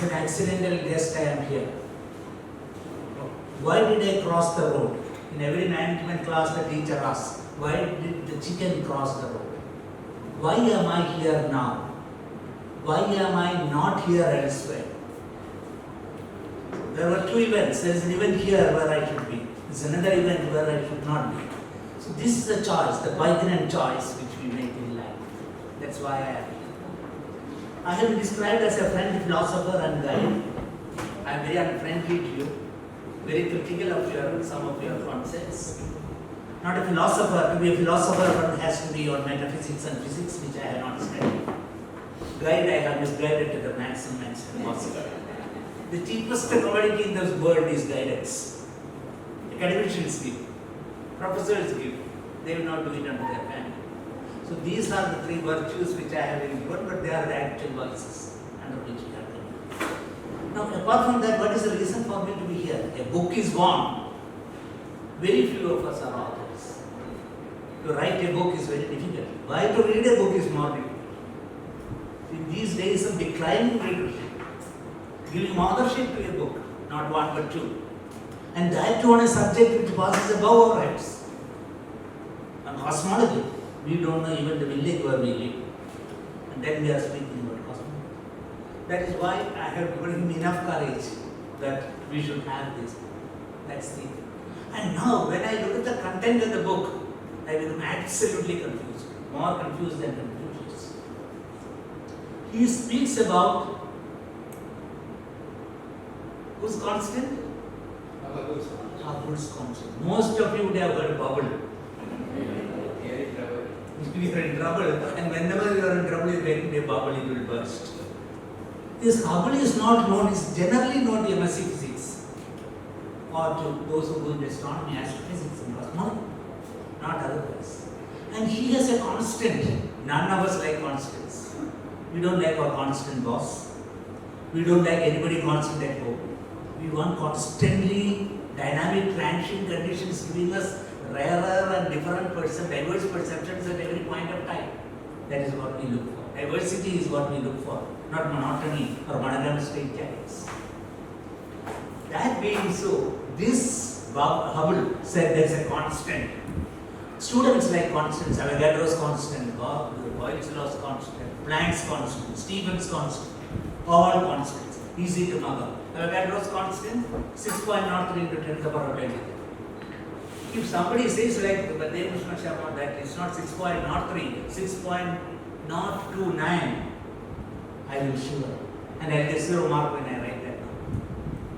It's an accidental guest I am here. Why did I cross the road? In every management class the teacher asks, why did the chicken cross the road? Why am I here now? Why am I not here elsewhere? There were two events. There is an event here where I should be. There is another event where I should not be. So this is the choice, the poignant choice which we make in life. That's why I am here. I have been described as a friend, philosopher and guide. I am very unfriendly to you, very critical of some of your concepts. Not a philosopher. To be a philosopher, one has to be on metaphysics and physics, which I have not studied. Guide, I have misguided to the maximum extent possible. The cheapest commodity in this world is guidance. Academicians give, professors give, they will not do it under their family. So these are the three virtues which I have in given, but they are the actual vices under which we are living. Now, apart from that, what is the reason for me to be here? A book is born. Very few of us are authors. To write a book is very difficult. Why to read a book is more difficult? In these days of declining readership, giving authorship to a book, not one but two. And that too on a subject which passes above our heads. On cosmology, we don't know even the village where we live. And then we are speaking about cosmology. That is why I have given him enough courage that we should have this. That's the thing. And now when I look at the content of the book, I become absolutely confused. More confused than Confucius. He speaks about whose constant? Hubble's constant. Most of you would have heard bubble. You are in trouble, and whenever you are in trouble, you make a bubble, it will burst. This Hubble is not known, is generally known to MSc physics or to those who do astronomy, astrophysics, and cosmology, not otherwise. And he has a constant. None of us like constants. We don't like our constant boss. We don't like anybody constant at home. We want constantly dynamic transient conditions giving us rarer and different diverse perceptions at every point of time. That is what we look for. Diversity is what we look for, not monotony or monogamous state chaos. That being so, this Hubble said there is a constant. Students like constants, Avogadro's constant, Boyle's law's constant, Planck's constant, Stephen's constant, all constants, easy to mug up. Avogadro's constant, 6.03 into 10 to the power of 20. If somebody says like Baldevkrishan Sharma that it's not 6.03, 6.029, I will shiver. And I'll get 0 mark when I write that down.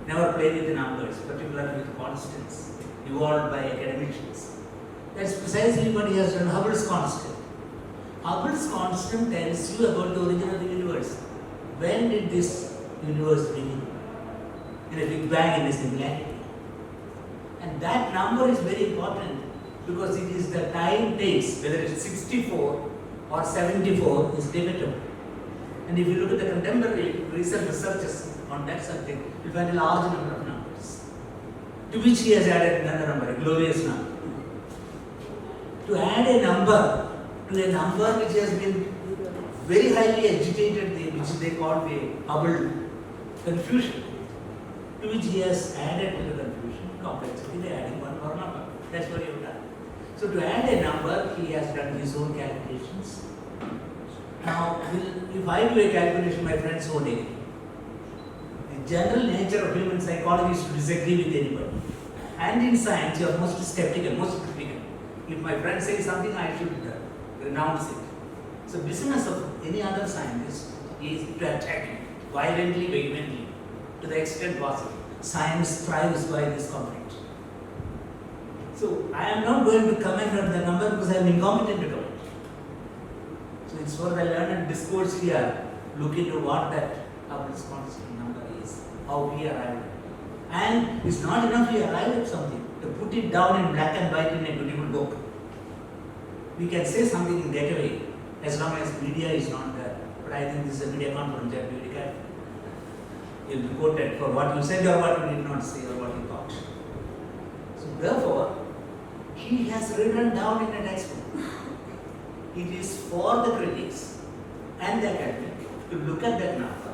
Never play with the numbers, particularly with constants, evolved by academicians. That's precisely what he has done. Hubble's constant. Hubble's constant tells you about the origin of the universe. When did this universe begin? In a Big Bang, in a singularity. And that number is very important because it is the time takes, whether it's 64 or 74 is debatable. And if you look at the contemporary recent researches on that subject, you find a large number of numbers, to which he has added another number, a glorious number. To add a number to a number which has been very highly agitated, which they call the Hubble confusion, to which he has added to the confusion complexity by adding one more number. That's what he has done. So to add a number, he has done his own calculations. Now, if I do a calculation, my friends won't agree. The general nature of human psychology is to disagree with anybody. And in science, you are most skeptical, most critical. If my friend says something, I should renounce it. So business of any other scientist is to attack it violently, vehemently, to the extent possible. Science thrives by this conflict. So I am not going to comment on the number because I am incompetent to comment. So it's for the learned discourse here. Look into what that Hubble's constant number is, how we arrive. And it's not enough we arrive at something, to put it down in black and white in a beautiful book. We can say something in that way, as long as media is not there. But I think this is a media conference, that we can. You'll be quoted for what you said or what you did not say or what you thought. So therefore, he has written down in a textbook. It is for the critics and the academic to look at that number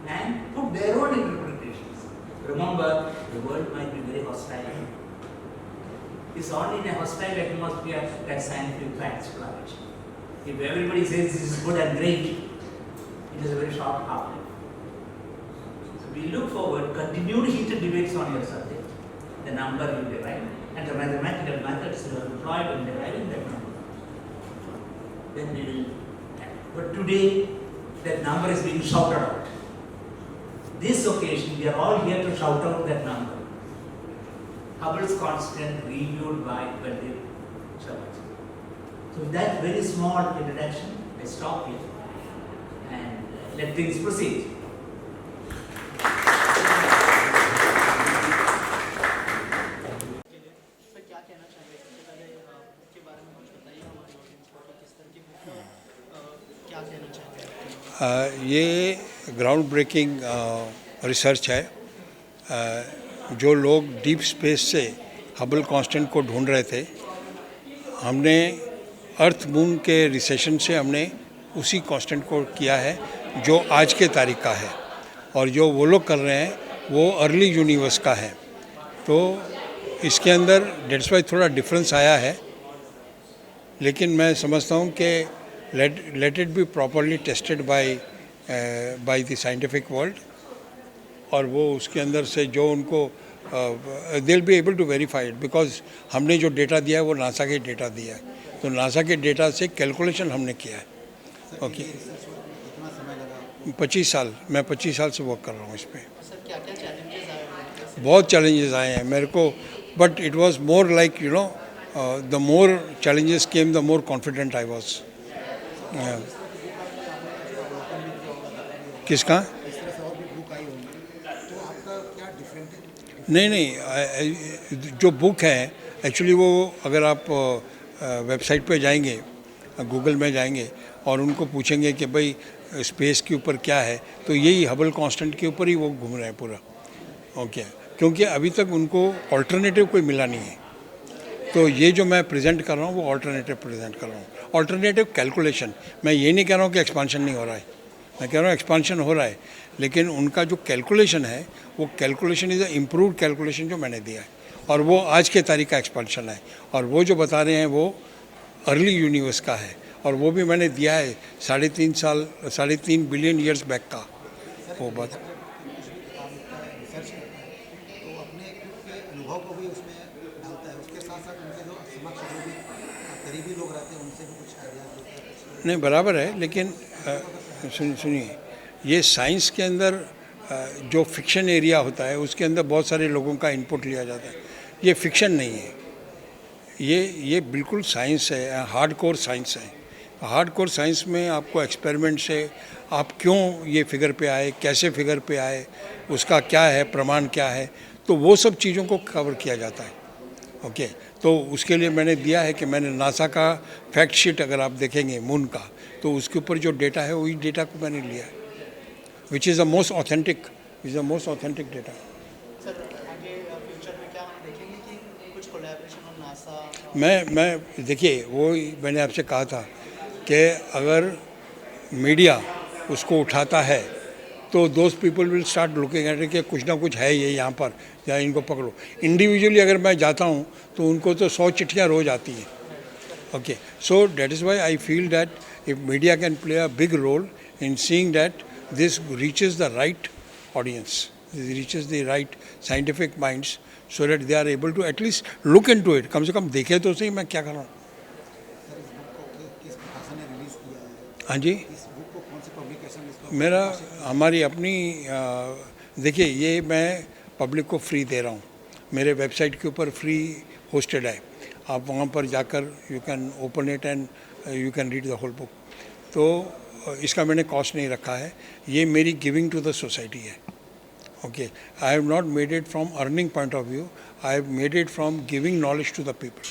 and put their own interpretations. Remember, the world might be very hostile. It's only in a hostile atmosphere that scientific facts flourish. If everybody says this is good and great, it is a very short half-life. So we look forward, continued heated debates on your subject, the number you derive, and the mathematical methods you are employed in deriving that number. Then we will. But today, that number is being shouted out. This occasion, we are all here to shout out that number. Hubble's constant reviewed by Baldevkrishan Sharma. So with that very small introduction, I stop here and let things proceed. ये ground breaking research है। जो लोग deep space से Hubble constant को ढूंढ रहे थे, हमने अर्थ मून के रिसेशन से हमने उसी कांस्टेंट को किया है जो आज के तारीख का है, और जो वो लोग कर रहे हैं वो अर्ली यूनिवर्स का है। तो इसके अंदर डेट्स वाई थोड़ा डिफरेंस आया है, लेकिन मैं समझता हूँ कि let it be properly tested by the scientific world, और वो उसके अंदर से जो उनको they'll be able to verify it, because हमने जो डेटा दिया है वो नासा के डेटा दिया है, तो नासा के डेटा से कैलकुलेशन हमने किया है। ओके, 25 साल, मैं 25 साल से वर्क कर रहा हूँ इस पर। बहुत चैलेंजेस आए हैं मेरे को, but it was more like you know the more challenges came the more confident I was. किसका? नहीं, जो बुक है एक्चुअली वो अगर आप वेबसाइट पे जाएंगे, गूगल में जाएंगे और उनको पूछेंगे कि भाई स्पेस के ऊपर क्या है, तो यही हबल कांस्टेंट के ऊपर ही वो घूम रहे हैं पूरा। ओके, क्योंकि अभी तक उनको अल्टरनेटिव कोई मिला नहीं है, तो ये जो मैं प्रेजेंट कर रहा हूँ वो अल्टरनेटिव प्रेजेंट कर रहा हूँ। अल्टरनेटिव कैलकुलेशन, मैं ये नहीं कह रहा हूँ कि एक्सपांशन नहीं हो रहा है, मैं कह रहा हूँ एक्सपांशन हो रहा है, लेकिन उनका जो कैलकुलेशन है वो calculation is a improved calculation जो मैंने दिया है, और वो आज के तारीख का एक्सपांशन है, और वो जो बता रहे हैं वो अर्ली यूनिवर्स का है, और वो भी मैंने दिया है 3.5 बिलियन ईयर्स बैक का वो बात। नहीं, बराबर है, लेकिन सुनिए, ये साइंस के अंदर जो फिक्शन एरिया होता है उसके अंदर बहुत सारे लोगों का इनपुट लिया जाता है। ये फिक्शन नहीं है, ये बिल्कुल साइंस है, हार्ड कोर साइंस है। हार्ड कोर साइंस में आपको एक्सपेरिमेंट से आप क्यों ये फिगर पे आए, कैसे फिगर पे आए, उसका क्या है प्रमाण, क्या है, तो वो सब चीज़ों को कवर किया जाता है। ओके, तो उसके लिए मैंने दिया है कि मैंने नासा का फैक्ट शीट अगर आप देखेंगे मून का, तो उसके ऊपर जो डेटा है वही डेटा को मैंने लिया है, which is the most authentic data. Sir, आगे फ्यूचर में क्या हम देखेंगे कि कुछ कोलैबोरेशन और नासा? मैं देखिए, वो मैंने आपसे कहा था कि अगर मीडिया उसको उठाता है तो those people will start looking at कि कुछ ना कुछ है ये यहाँ पर, या इनको पकड़ो। इंडिविजुअली अगर मैं जाता हूँ तो उनको तो 100 चिट्ठियाँ रोज़ आती हैं। Okay, so that is why I feel that if media can play a big role in seeing that this reaches the right audience, this reaches the right scientific minds, so that they are able to at least look into it. कम से कम देखे तो सही मैं क्या कर रहा हूँ। हाँ जी, मेरा हमारी अपनी देखिए, ये मैं पब्लिक को फ्री दे रहा हूँ, मेरे वेबसाइट के ऊपर फ्री होस्टेड है, आप वहाँ पर जाकर you can open it and you can read the whole book. तो इसका मैंने कॉस्ट नहीं रखा है, ये मेरी गिविंग टू द सोसाइटी है। Okay, I have not made it from earning point of view, I have made it from giving knowledge to the people.